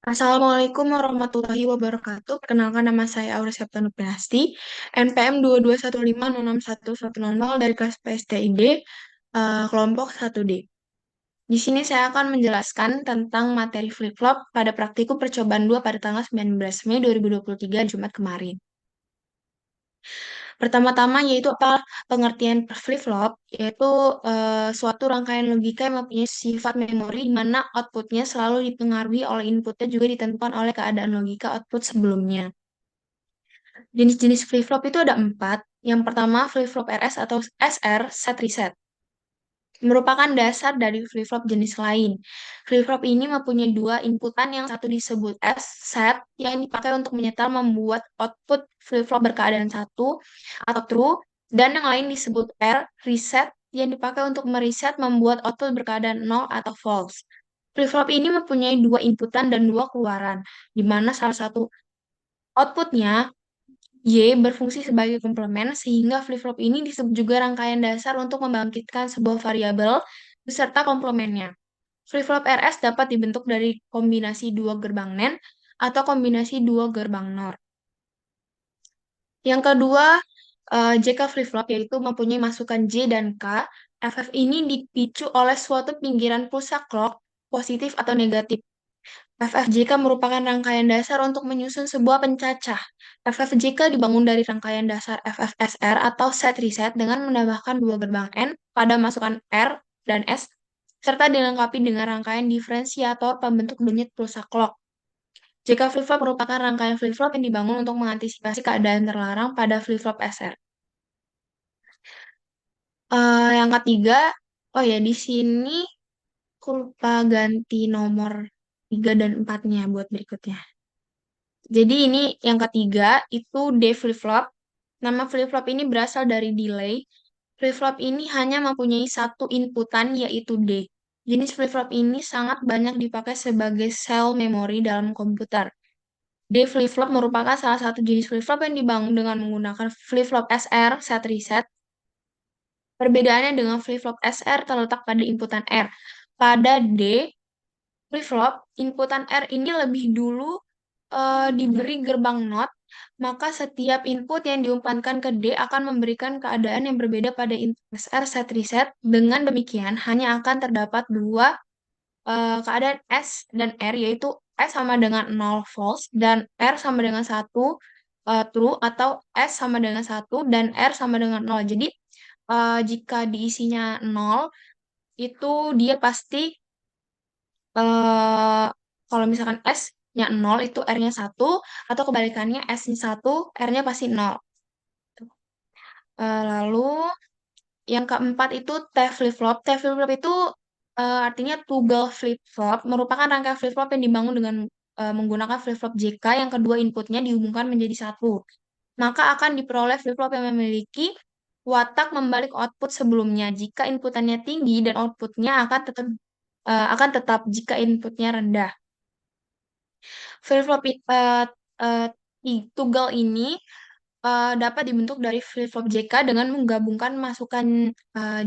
Assalamualaikum warahmatullahi wabarakatuh. Perkenalkan nama saya Aura Septiana Pinasti, NPM 221561100 dari kelas PSDID, kelompok 1D. Di sini saya akan menjelaskan tentang materi flip-flop pada praktikum percobaan 2 pada tanggal 19 Mei 2023, Jumat kemarin. Pertama-tama yaitu apa pengertian flip-flop, yaitu suatu rangkaian logika yang mempunyai sifat memori di mana outputnya selalu dipengaruhi oleh inputnya juga ditentukan oleh keadaan logika output sebelumnya. Jenis-jenis flip-flop itu ada empat. Yang pertama flip-flop RS atau SR, set reset, merupakan dasar dari flip-flop jenis lain. Flip-flop ini mempunyai dua inputan, yang satu disebut S, set, yang dipakai untuk menyetel membuat output flip-flop berkeadaan satu atau true, dan yang lain disebut R, reset, yang dipakai untuk mereset membuat output berkeadaan nol atau false. Flip-flop ini mempunyai dua inputan dan dua keluaran, di mana salah satu outputnya Y berfungsi sebagai komplement, sehingga flip-flop ini disebut juga rangkaian dasar untuk membangkitkan sebuah variabel beserta komplemennya. Flip-flop RS dapat dibentuk dari kombinasi dua gerbang NAND atau kombinasi dua gerbang NOR. Yang kedua, JK flip-flop, yaitu mempunyai masukan J dan K. FF ini dipicu oleh suatu pinggiran pulsa clock, positif atau negatif. FFJK merupakan rangkaian dasar untuk menyusun sebuah pencacah. FFJK dibangun dari rangkaian dasar FFSR atau set reset dengan menambahkan dua gerbang N pada masukan R dan S, serta dilengkapi dengan rangkaian diferensiator pembentuk denyut pulsa clock. JK flip-flop merupakan rangkaian flip-flop yang dibangun untuk mengantisipasi keadaan terlarang pada flip-flop SR. Yang ketiga, oh ya, di sini aku lupa ganti nomor 3 dan 4-nya buat berikutnya. Jadi ini yang ketiga itu D flip-flop. Nama flip-flop ini berasal dari delay. Flip-flop ini hanya mempunyai satu inputan, yaitu D. Jenis flip-flop ini sangat banyak dipakai sebagai sel memori dalam komputer. D flip-flop merupakan salah satu jenis flip-flop yang dibangun dengan menggunakan flip-flop SR, set reset. Perbedaannya dengan flip-flop SR terletak pada inputan R. Pada D flip-flop, inputan R ini lebih dulu diberi gerbang NOT, maka setiap input yang diumpankan ke D akan memberikan keadaan yang berbeda pada input SR set reset. Dengan demikian, hanya akan terdapat dua keadaan S dan R, yaitu S sama dengan 0 false dan R sama dengan satu true, atau S sama dengan satu dan R sama dengan 0. Jadi, jika diisinya 0, itu dia pasti eh, kalau misalkan S-nya 0 itu R-nya satu, atau kebalikannya S-nya satu, R-nya pasti 0. Lalu yang keempat itu T flip-flop. T flip-flop itu artinya toggle flip-flop, merupakan rangkaian flip-flop yang dibangun dengan menggunakan flip-flop JK yang kedua inputnya dihubungkan menjadi satu. Maka akan diperoleh flip-flop yang memiliki watak membalik output sebelumnya jika inputannya tinggi, dan outputnya akan tetap jika inputnya rendah. Flip-flop eh, tunggal ini dapat dibentuk dari flip-flop JK dengan menggabungkan masukan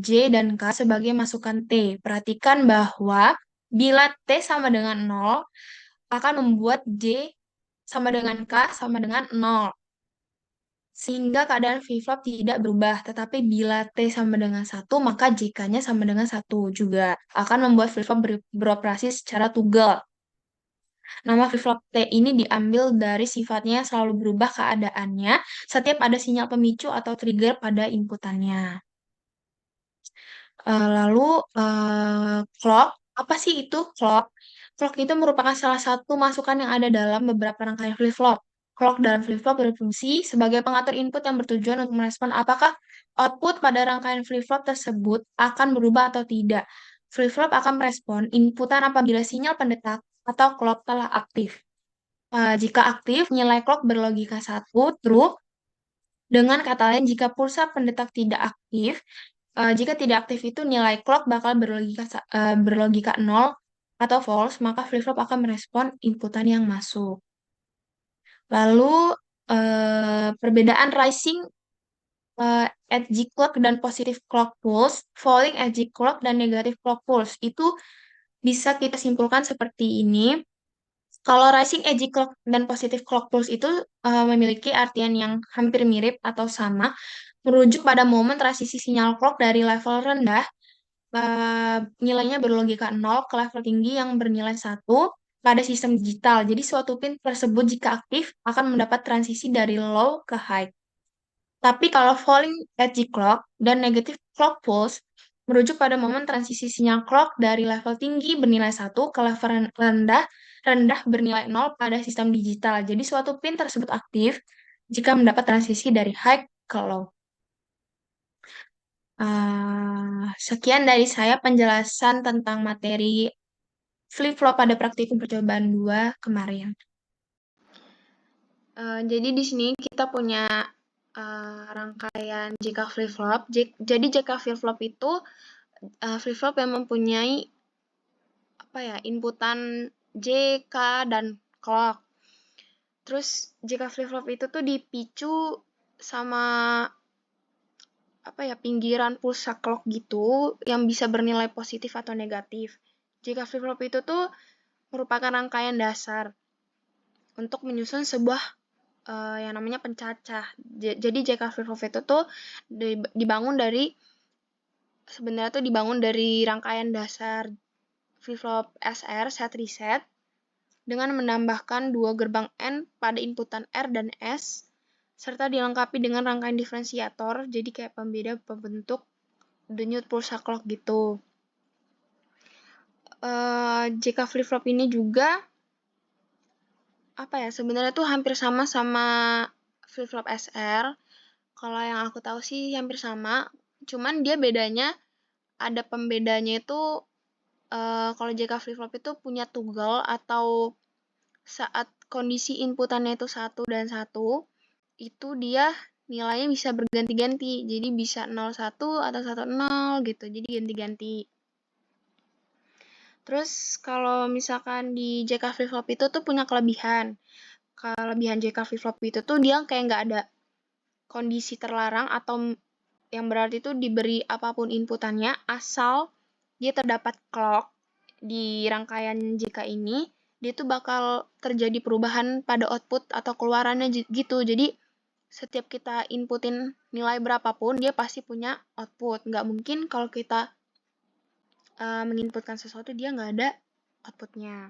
J dan K sebagai masukan T. Perhatikan bahwa bila T sama dengan 0, akan membuat J sama dengan K sama dengan 0. Sehingga keadaan flip-flop tidak berubah. Tetapi bila T sama dengan satu, maka JK-nya sama dengan satu juga. Akan membuat flip-flop beroperasi secara tunggal. Nama flip-flop T ini diambil dari sifatnya yang selalu berubah keadaannya setiap ada sinyal pemicu atau trigger pada inputannya. Lalu clock, apa sih itu clock? Clock itu merupakan salah satu masukan yang ada dalam beberapa rangkaian flip-flop. Clock dalam flip-flop berfungsi sebagai pengatur input yang bertujuan untuk merespon apakah output pada rangkaian flip-flop tersebut akan berubah atau tidak. Flip-flop akan merespon inputan apabila sinyal pendetak atau clock telah aktif. Jika aktif, nilai clock berlogika satu true. Dengan kata lain, jika pulsa pendetak tidak aktif, jika tidak aktif itu nilai clock bakal berlogika 0 atau false, maka flip-flop akan merespon inputan yang masuk. Lalu, perbedaan rising edge clock dan positive clock pulse, falling edge clock dan negative clock pulse, itu bisa kita simpulkan seperti ini. Kalau rising edge clock dan positive clock pulse itu memiliki artian yang hampir mirip atau sama, merujuk pada momen transisi sinyal clock dari level rendah nilainya berlogika 0 ke level tinggi yang bernilai 1 pada sistem digital. Jadi suatu pin tersebut jika aktif akan mendapat transisi dari low ke high. Tapi kalau falling edge clock dan negative clock pulse merujuk pada momen transisi sinyal clock dari level tinggi bernilai 1 ke level rendah bernilai 0 pada sistem digital. Jadi suatu pin tersebut aktif jika mendapat transisi dari high ke low. Sekian dari saya penjelasan tentang materi flip-flop pada praktikum percobaan 2 kemarin. Jadi di sini kita punya rangkaian JK flip-flop. Jadi JK flip-flop itu flip-flop yang mempunyai inputan J, K, dan clock. Terus JK flip-flop itu tuh dipicu sama pinggiran pulsa clock gitu yang bisa bernilai positif atau negatif. JK flip-flop itu tuh merupakan rangkaian dasar untuk menyusun sebuah yang namanya pencacah. Jadi JK flip-flop itu tuh dibangun dari rangkaian dasar flip-flop SR, set reset, dengan menambahkan 2 gerbang N pada inputan R dan S, serta dilengkapi dengan rangkaian diferensiator, jadi kayak pembeda pembentuk denyut pulsa clock gitu. JK flip-flop ini juga sebenarnya tuh hampir sama flip-flop SR. Kalau yang aku tahu sih hampir sama, cuman dia bedanya, ada pembedanya itu kalau JK flip-flop itu punya toggle atau saat kondisi inputannya itu 1 dan 1, itu dia nilainya bisa berganti-ganti. Jadi bisa 0,1 atau 1,0 gitu. Jadi ganti-ganti. Terus kalau misalkan di JK flip-flop itu tuh punya kelebihan. Kelebihan JK flip-flop itu tuh dia kayak nggak ada kondisi terlarang atau yang berarti itu diberi apapun inputannya asal dia terdapat clock di rangkaian JK ini, dia tuh bakal terjadi perubahan pada output atau keluarannya gitu. Jadi setiap kita inputin nilai berapapun, dia pasti punya output. Nggak mungkin kalau kita menginputkan sesuatu, dia nggak ada outputnya.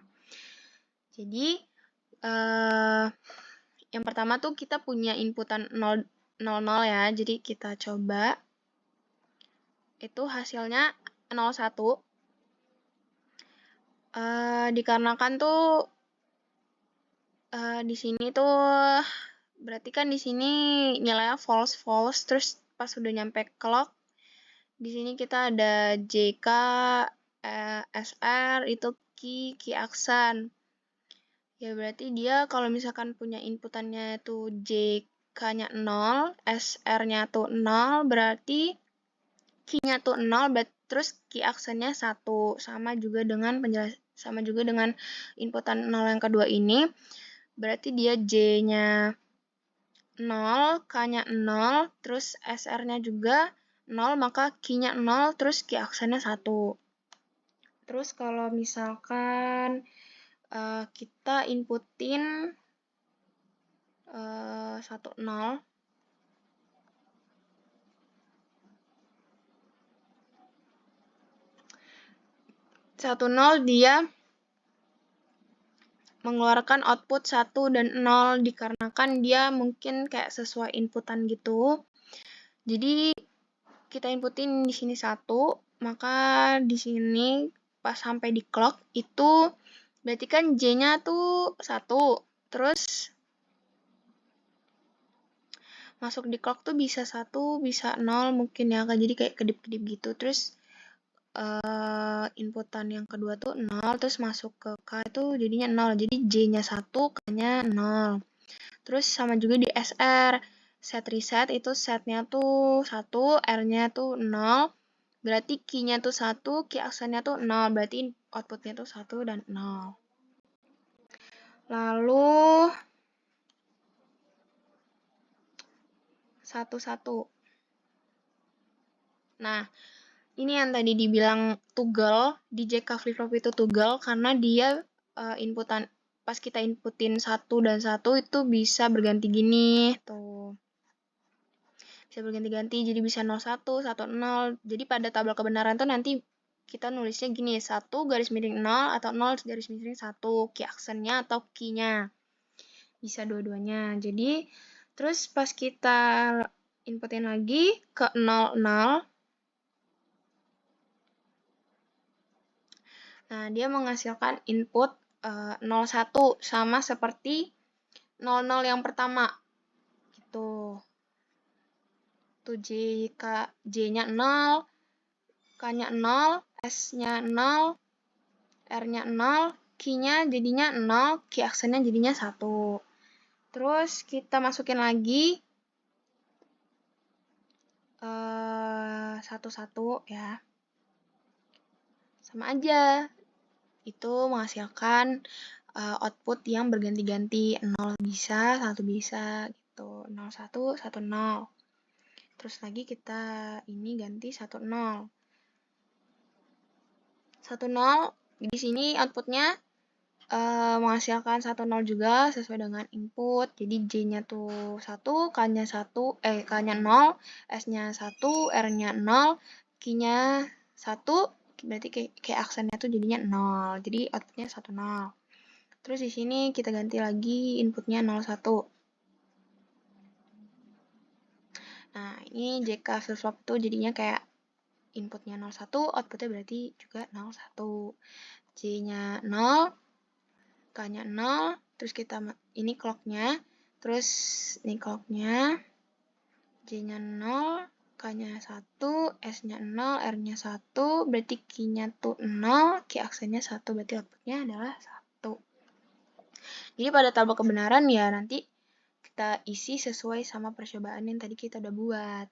Jadi, yang pertama tuh kita punya inputan 0, 0 ya. Jadi kita coba. Itu hasilnya 0,1. Dikarenakan tuh di sini tuh berarti kan di sini nilainya false, terus pas udah nyampe clock, di sini kita ada JK, SR, itu key aksen. Ya berarti dia kalau misalkan punya inputannya itu JK-nya 0, SR-nya tuh 0, berarti key-nya tuh 0, terus key aksennya 1. Sama juga dengan inputan 0 yang kedua ini. Berarti dia J-nya 0, K-nya 0, terus SR-nya juga 0, maka key-nya 0, terus key aksennya 1. Terus kalau misalkan kita inputin 1, 0, dia mengeluarkan output 1 dan 0 dikarenakan dia mungkin kayak sesuai inputan gitu. Jadi kita inputin di sini 1, maka di sini pas sampai di clock itu berarti kan J-nya tuh 1. Terus masuk di clock tuh bisa 1, bisa 0 mungkin ya, jadi kayak kedip-kedip gitu. Terus inputan yang kedua tuh 0, terus masuk ke K itu jadinya 0. Jadi J-nya 1, K-nya 0. Terus sama juga di SR. Set reset itu setnya tuh 1, R-nya tuh 0. Berarti key-nya tuh 1, key aksennya tuh 0. Berarti outputnya tuh 1 dan 0. Lalu 1, 1. Nah, ini yang tadi dibilang toggle, di JK flip-flop itu toggle karena dia inputan pas kita inputin 1 dan 1 itu bisa berganti gini, tuh. Bisa berganti-ganti, jadi bisa 01, 10. Jadi pada tabel kebenaran tuh nanti kita nulisnya gini, 1 garis miring 0 atau 0 garis miring 1, key aksennya atau key-nya. Bisa dua-duanya. Jadi, terus pas kita inputin lagi ke 00, nah dia menghasilkan input 01 sama seperti 00 yang pertama. Gitu. Tuh J-nya 0, K-nya 0, S-nya 0, R-nya 0, Q-nya jadinya 0, Q aksennya jadinya 1. Terus kita masukin lagi 1-1 ya. Sama aja. Itu menghasilkan output yang berganti-ganti. 0 bisa, 1 bisa gitu. 01, 10. Terus lagi kita ini ganti 10. 10, di sini outputnya menghasilkan 10 juga sesuai dengan input. Jadi J-nya tuh 1, K-nya 1, K-nya 0, S-nya 1, R-nya 0, Q-nya 1, berarti kayak aksennya tuh jadinya 0. Jadi outputnya 1, 0. Terus di sini kita ganti lagi inputnya 0, 1. Nah, ini JK flip-flop tuh jadinya kayak inputnya 0, 1, outputnya berarti juga 0, 1. J-nya 0, K-nya 0, terus kita ini clock-nya, terus ini clock-nya, J-nya 0, K-nya 1, S-nya 0, R-nya 1, berarti Q-nya tuh 0, Q aksennya 1, berarti outputnya adalah 1. Jadi pada tabel kebenaran ya nanti kita isi sesuai sama percobaan yang tadi kita udah buat.